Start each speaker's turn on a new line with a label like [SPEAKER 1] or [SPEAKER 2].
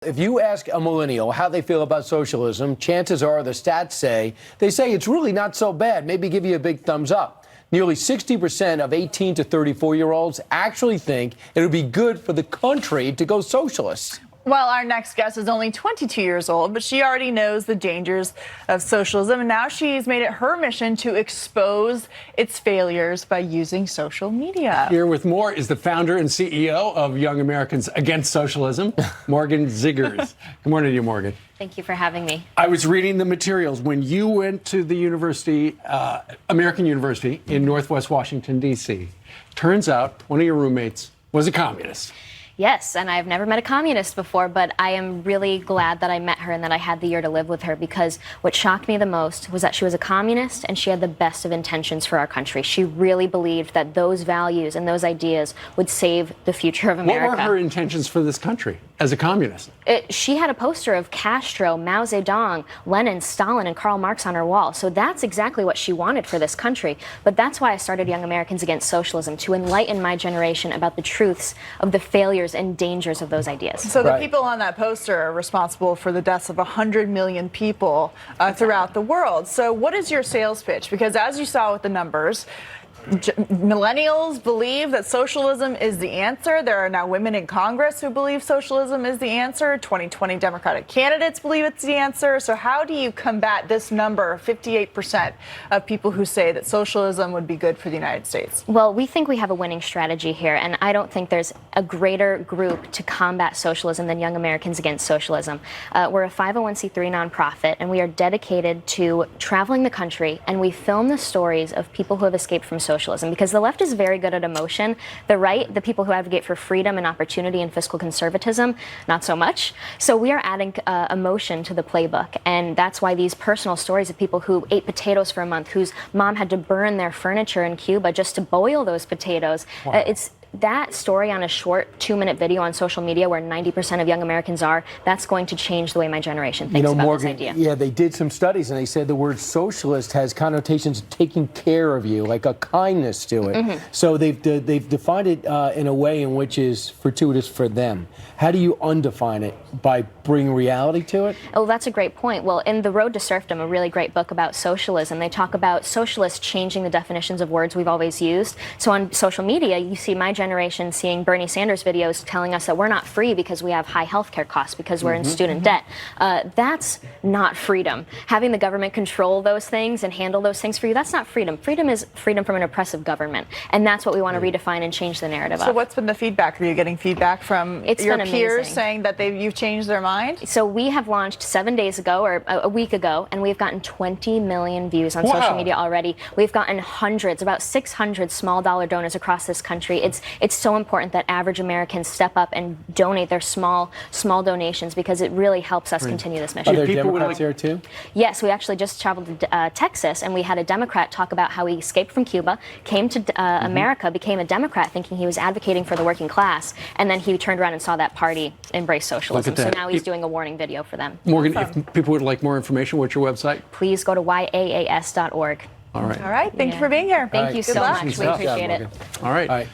[SPEAKER 1] if you ask a millennial how they feel about socialism, chances are the stats say it's really not so bad. Maybe give you a big thumbs up. Nearly 60% of 18 to 34-year-olds actually think it would be good for the country to go socialist.
[SPEAKER 2] Well, our next guest is only 22 years old, but she already knows the dangers of socialism, and now she's made it her mission to expose its failures by using social media.
[SPEAKER 3] Here with more is the founder and CEO of Young Americans Against Socialism, Morgan Zegers. Good morning to you, Morgan.
[SPEAKER 4] Thank you for having me.
[SPEAKER 3] I was reading the materials. When you went to the university, American University in Northwest Washington, D.C., turns out one of your roommates was a communist.
[SPEAKER 4] Yes, and I've never met a communist before, but I am really glad that I met her and that I had the year to live with her, because what shocked me the most was that she was a communist and she had the best of intentions for our country. She really believed that those values and those ideas would save the future of America.
[SPEAKER 3] What were her intentions for this country as a communist?
[SPEAKER 4] She had a poster of Castro, Mao Zedong, Lenin, Stalin, and Karl Marx on her wall. So that's exactly what she wanted for this country. But that's why I started Young Americans Against Socialism, to enlighten my generation about the truths of the failures and dangers of those ideas.
[SPEAKER 2] So the people on that poster are responsible for the deaths of 100 million people throughout the world. So what is your sales pitch? Because as you saw with the numbers, millennials believe that socialism is the answer. There are now women in Congress who believe socialism is the answer. 2020 Democratic candidates believe it's the answer. So how do you combat this number, 58% of people who say that socialism would be good for the United States?
[SPEAKER 4] Well, we think we have a winning strategy here, and I don't think there's a greater group to combat socialism than Young Americans Against Socialism. We're a 501c3 nonprofit, and we are dedicated to traveling the country, and we film the stories of people who have escaped from socialism, because the left is very good at emotion. The right, the people who advocate for freedom and opportunity and fiscal conservatism, not so much. So we are adding emotion to the playbook, and that's why these personal stories of people who ate potatoes for a month, whose mom had to burn their furniture in Cuba just to boil those potatoes. Wow. It's that story on a short 2-minute video on social media, where 90% of young Americans are, that's going to change the way my generation thinks about
[SPEAKER 1] Morgan,
[SPEAKER 4] this idea.
[SPEAKER 1] Yeah, they did some studies, and they said the word socialist has connotations of taking care of you, like a kindness to it. Mm-hmm. So they've defined it in a way in which is fortuitous for them. How do you undefine it? By bringing reality to it?
[SPEAKER 4] Oh, that's a great point. Well, in The Road to Serfdom, a really great book about socialism, they talk about socialists changing the definitions of words we've always used. So on social media, you see my generation seeing Bernie Sanders videos telling us that we're not free because we have high healthcare costs, because we're in student debt. That's not freedom. Having the government control those things and handle those things for you, that's not freedom. Freedom is freedom from an oppressive government, and that's what we want to redefine and change the narrative of.
[SPEAKER 2] So what's been the feedback? Are you getting feedback from your peers saying that you've changed their mind?
[SPEAKER 4] So we have launched 7 days ago, or a week ago, and we've gotten 20 million views on social media already. We've gotten hundreds, about 600 small dollar donors across this country. It's so important that average Americans step up and donate their small donations, because it really helps us continue this mission.
[SPEAKER 1] Are there Democrats here too?
[SPEAKER 4] Yes, we actually just traveled to Texas, and we had a Democrat talk about how he escaped from Cuba, came to America, became a Democrat thinking he was advocating for the working class, and then he turned around and saw that party embrace socialism. So now he's doing a warning video for them.
[SPEAKER 3] Morgan, if people would like more information, what's your website?
[SPEAKER 4] Please go to YAAS.org.
[SPEAKER 3] All right.
[SPEAKER 2] All right. Thank you for being here.
[SPEAKER 4] Thank you so much. We appreciate it.
[SPEAKER 3] All right.
[SPEAKER 1] All right.